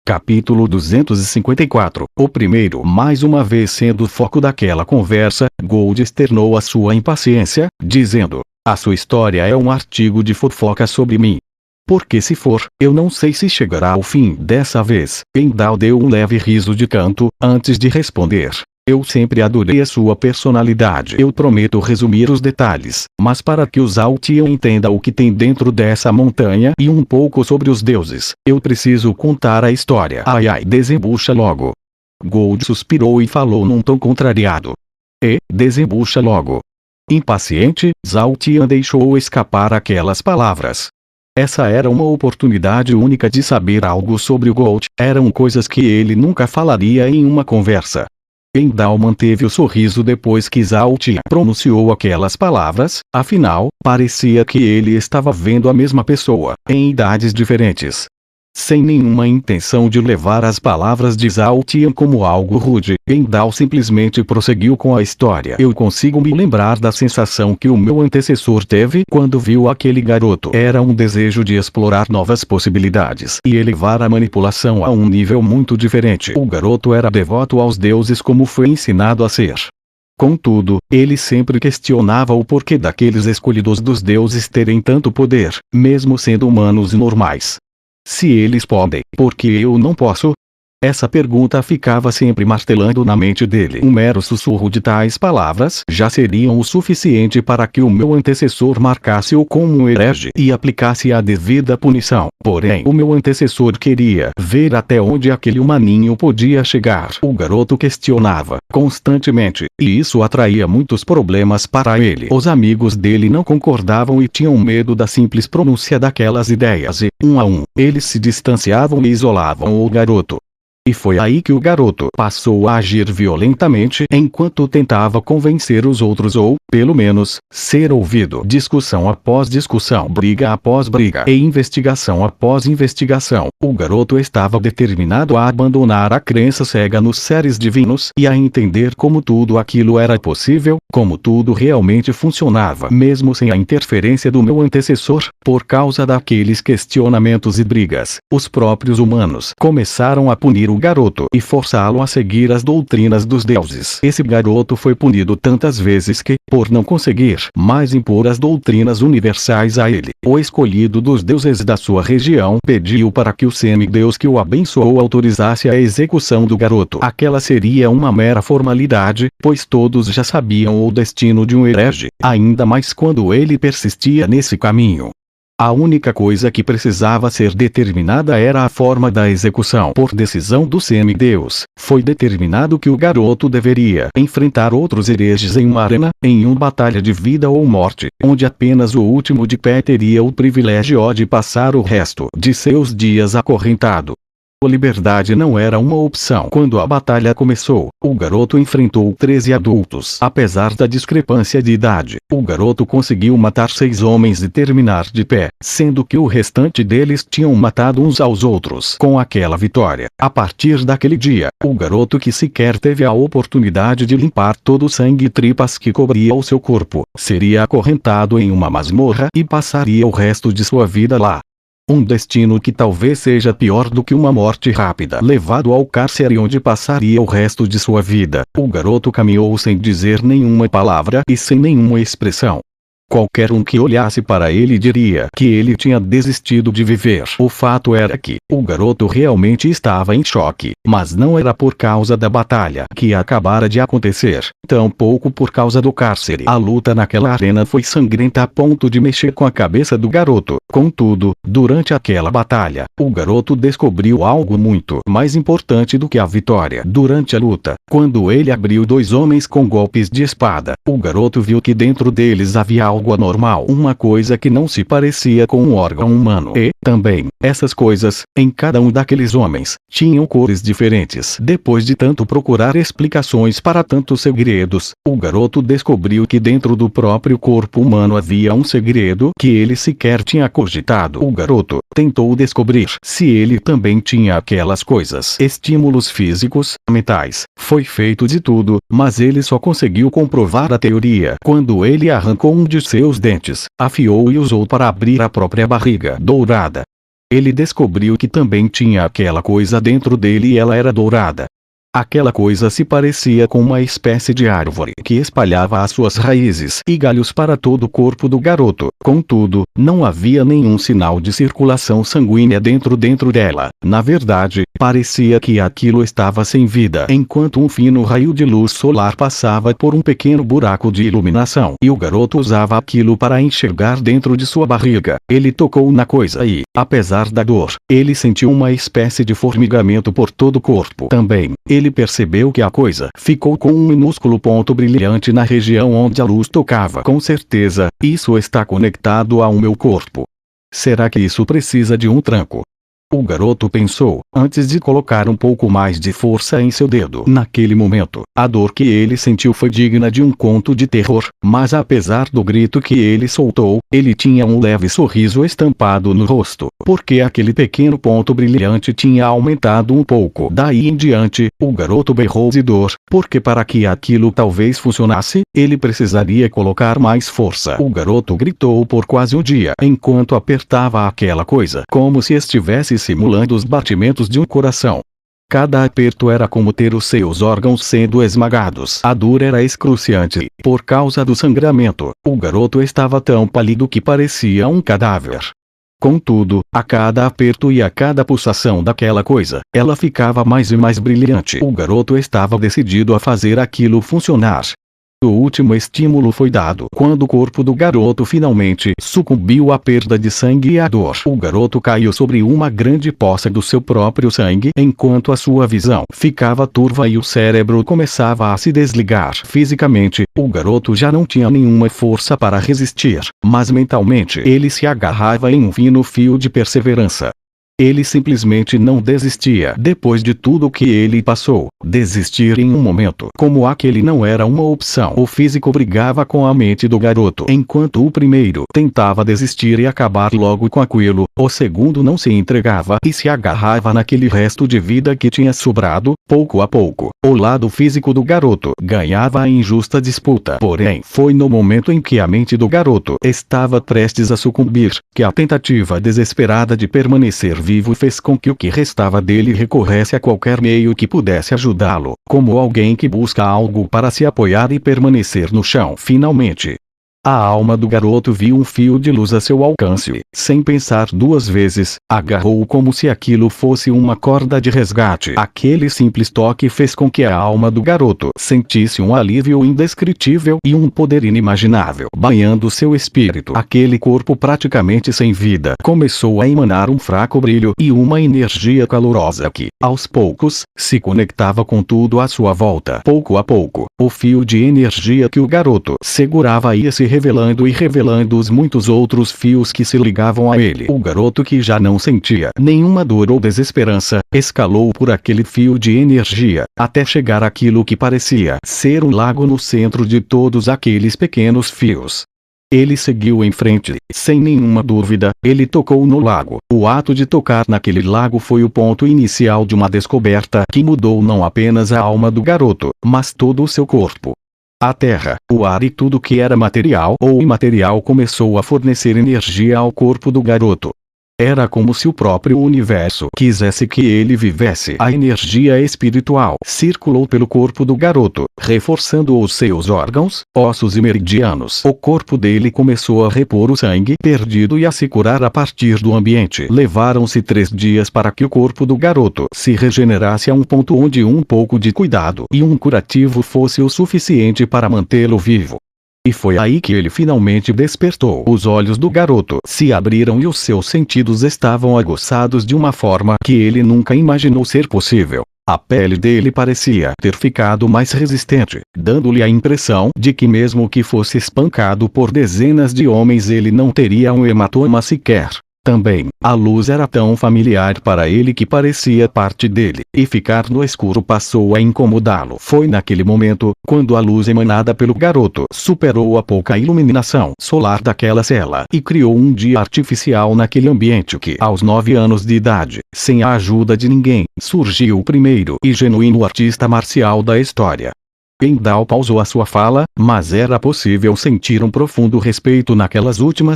Capítulo 254. O primeiro. Mais uma vez sendo o foco daquela conversa, Gold externou a sua impaciência, dizendo: a sua história é um artigo de fofoca sobre mim. Porque se for, eu não sei se chegará ao fim dessa vez. Endal deu um leve riso de canto, antes de responder. Eu sempre adorei a sua personalidade. Eu prometo resumir os detalhes, mas para que os Altian entenda o que tem dentro dessa montanha e um pouco sobre os deuses, eu preciso contar a história. Ai ai, desembucha logo. Gold suspirou e falou num tom contrariado. Desembucha logo. Impaciente, Zaltian deixou escapar aquelas palavras. Essa era uma oportunidade única de saber algo sobre o Gold. Eram coisas que ele nunca falaria em uma conversa. Endal manteve o sorriso depois que Zaltian pronunciou aquelas palavras, afinal, parecia que ele estava vendo a mesma pessoa, em idades diferentes. Sem nenhuma intenção de levar as palavras de Zaltian como algo rude, Endal simplesmente prosseguiu com a história. Eu consigo me lembrar da sensação que o meu antecessor teve quando viu aquele garoto. Era um desejo de explorar novas possibilidades e elevar a manipulação a um nível muito diferente. O garoto era devoto aos deuses como foi ensinado a ser. Contudo, ele sempre questionava o porquê daqueles escolhidos dos deuses terem tanto poder, mesmo sendo humanos normais. Se eles podem, por que eu não posso? Essa pergunta ficava sempre martelando na mente dele. Um mero sussurro de tais palavras já seriam o suficiente para que o meu antecessor marcasse-o como um herege e aplicasse a devida punição. Porém, o meu antecessor queria ver até onde aquele humaninho podia chegar. O garoto questionava constantemente, e isso atraía muitos problemas para ele. Os amigos dele não concordavam e tinham medo da simples pronúncia daquelas ideias e, um a um, eles se distanciavam e isolavam o garoto. E foi aí que o garoto passou a agir violentamente enquanto tentava convencer os outros ou, pelo menos, ser ouvido. Discussão após discussão, briga após briga e investigação após investigação. O garoto estava determinado a abandonar a crença cega nos seres divinos e a entender como tudo aquilo era possível, como tudo realmente funcionava, mesmo sem a interferência do meu antecessor. Por causa daqueles questionamentos e brigas, os próprios humanos começaram a punir o garoto e forçá-lo a seguir as doutrinas dos deuses. Esse garoto foi punido tantas vezes que, por não conseguir mais impor as doutrinas universais a ele, o escolhido dos deuses da sua região pediu para que o semideus que o abençoou autorizasse a execução do garoto. Aquela seria uma mera formalidade, pois todos já sabiam o destino de um herege, ainda mais quando ele persistia nesse caminho. A única coisa que precisava ser determinada era a forma da execução. Por decisão do semideus, foi determinado que o garoto deveria enfrentar outros hereges em uma arena, em uma batalha de vida ou morte, onde apenas o último de pé teria o privilégio de passar o resto de seus dias acorrentado. A liberdade não era uma opção. Quando a batalha começou, o garoto enfrentou 13 adultos. Apesar da discrepância de idade, o garoto conseguiu matar 6 homens e terminar de pé, sendo que o restante deles tinham matado uns aos outros. Com aquela vitória, a partir daquele dia, o garoto que sequer teve a oportunidade de limpar todo o sangue e tripas que cobria o seu corpo, seria acorrentado em uma masmorra e passaria o resto de sua vida lá. Um destino que talvez seja pior do que uma morte rápida. Levado ao cárcere onde passaria o resto de sua vida, o garoto caminhou sem dizer nenhuma palavra e sem nenhuma expressão. Qualquer um que olhasse para ele diria que ele tinha desistido de viver. O fato era que o garoto realmente estava em choque, mas não era por causa da batalha que acabara de acontecer, tampouco por causa do cárcere. A luta naquela arena foi sangrenta a ponto de mexer com a cabeça do garoto. Contudo, durante aquela batalha, o garoto descobriu algo muito mais importante do que a vitória. Durante a luta, quando ele abriu 2 homens com golpes de espada, o garoto viu que dentro deles havia algo anormal, uma coisa que não se parecia com um órgão humano. E, também, essas coisas, em cada um daqueles homens, tinham cores diferentes. Depois de tanto procurar explicações para tantos segredos, o garoto descobriu que dentro do próprio corpo humano havia um segredo que ele sequer tinha cogitado. O garoto tentou descobrir se ele também tinha aquelas coisas. Estímulos físicos, mentais, foi feito de tudo, mas ele só conseguiu comprovar a teoria quando ele arrancou um de seus dentes, afiou e usou para abrir a própria barriga dourada. Ele descobriu que também tinha aquela coisa dentro dele e ela era dourada. Aquela coisa se parecia com uma espécie de árvore que espalhava as suas raízes e galhos para todo o corpo do garoto. Contudo, não havia nenhum sinal de circulação sanguínea dentro dela. Na verdade, parecia que aquilo estava sem vida enquanto um fino raio de luz solar passava por um pequeno buraco de iluminação e o garoto usava aquilo para enxergar dentro de sua barriga. Ele tocou na coisa e, apesar da dor, ele sentiu uma espécie de formigamento por todo o corpo. Também, ele percebeu que a coisa ficou com um minúsculo ponto brilhante na região onde a luz tocava. Com certeza, isso está conectado ao meu corpo. Será que isso precisa de um tranco? O garoto pensou, antes de colocar um pouco mais de força em seu dedo. Naquele momento, a dor que ele sentiu foi digna de um conto de terror, mas apesar do grito que ele soltou, ele tinha um leve sorriso estampado no rosto, porque aquele pequeno ponto brilhante tinha aumentado um pouco. Daí em diante, o garoto berrou de dor, porque para que aquilo talvez funcionasse, ele precisaria colocar mais força. O garoto gritou por quase um dia enquanto apertava aquela coisa, como se estivesse simulando os batimentos de um coração. Cada aperto era como ter os seus órgãos sendo esmagados. A dor era excruciante e, por causa do sangramento, o garoto estava tão pálido que parecia um cadáver. Contudo, a cada aperto e a cada pulsação daquela coisa, ela ficava mais e mais brilhante. O garoto estava decidido a fazer aquilo funcionar. O último estímulo foi dado quando o corpo do garoto finalmente sucumbiu à perda de sangue e à dor. O garoto caiu sobre uma grande poça do seu próprio sangue enquanto a sua visão ficava turva e o cérebro começava a se desligar. Fisicamente, o garoto já não tinha nenhuma força para resistir, mas mentalmente ele se agarrava em um fino fio de perseverança. Ele simplesmente não desistia. Depois de tudo que ele passou, desistir em um momento como aquele não era uma opção. O físico brigava com a mente do garoto. Enquanto o primeiro tentava desistir e acabar logo com aquilo, o segundo não se entregava e se agarrava naquele resto de vida que tinha sobrado. Pouco a pouco, o lado físico do garoto ganhava a injusta disputa. Porém, foi no momento em que a mente do garoto estava prestes a sucumbir, que a tentativa desesperada de permanecer vivo fez com que o que restava dele recorresse a qualquer meio que pudesse ajudá-lo, como alguém que busca algo para se apoiar e permanecer no chão. Finalmente, a alma do garoto viu um fio de luz a seu alcance e, sem pensar duas vezes, agarrou-o como se aquilo fosse uma corda de resgate. Aquele simples toque fez com que a alma do garoto sentisse um alívio indescritível e um poder inimaginável banhando seu espírito. Aquele corpo praticamente sem vida começou a emanar um fraco brilho e uma energia calorosa que, aos poucos, se conectava com tudo à sua volta. Pouco a pouco, o fio de energia que o garoto segurava ia se revelando e revelando os muitos outros fios que se ligavam a ele. O garoto, que já não sentia nenhuma dor ou desesperança, escalou por aquele fio de energia, até chegar àquilo que parecia ser um lago no centro de todos aqueles pequenos fios. Ele seguiu em frente, sem nenhuma dúvida, ele tocou no lago. O ato de tocar naquele lago foi o ponto inicial de uma descoberta que mudou não apenas a alma do garoto, mas todo o seu corpo. A terra, o ar e tudo que era material ou imaterial começou a fornecer energia ao corpo do garoto. Era como se o próprio universo quisesse que ele vivesse. A energia espiritual circulou pelo corpo do garoto, reforçando os seus órgãos, ossos e meridianos. O corpo dele começou a repor o sangue perdido e a se curar a partir do ambiente. Levaram-se 3 dias para que o corpo do garoto se regenerasse a um ponto onde um pouco de cuidado e um curativo fosse o suficiente para mantê-lo vivo. E foi aí que ele finalmente despertou. Os olhos do garoto se abriram e os seus sentidos estavam aguçados de uma forma que ele nunca imaginou ser possível. A pele dele parecia ter ficado mais resistente, dando-lhe a impressão de que mesmo que fosse espancado por dezenas de homens ele não teria um hematoma sequer. Também, a luz era tão familiar para ele que parecia parte dele, e ficar no escuro passou a incomodá-lo. Foi naquele momento, quando a luz emanada pelo garoto superou a pouca iluminação solar daquela cela, e criou um dia artificial naquele ambiente que, aos 9 anos de idade, sem a ajuda de ninguém, surgiu o primeiro e genuíno artista marcial da história. Endal pausou a sua fala, mas era possível sentir um profundo respeito naquelas últimas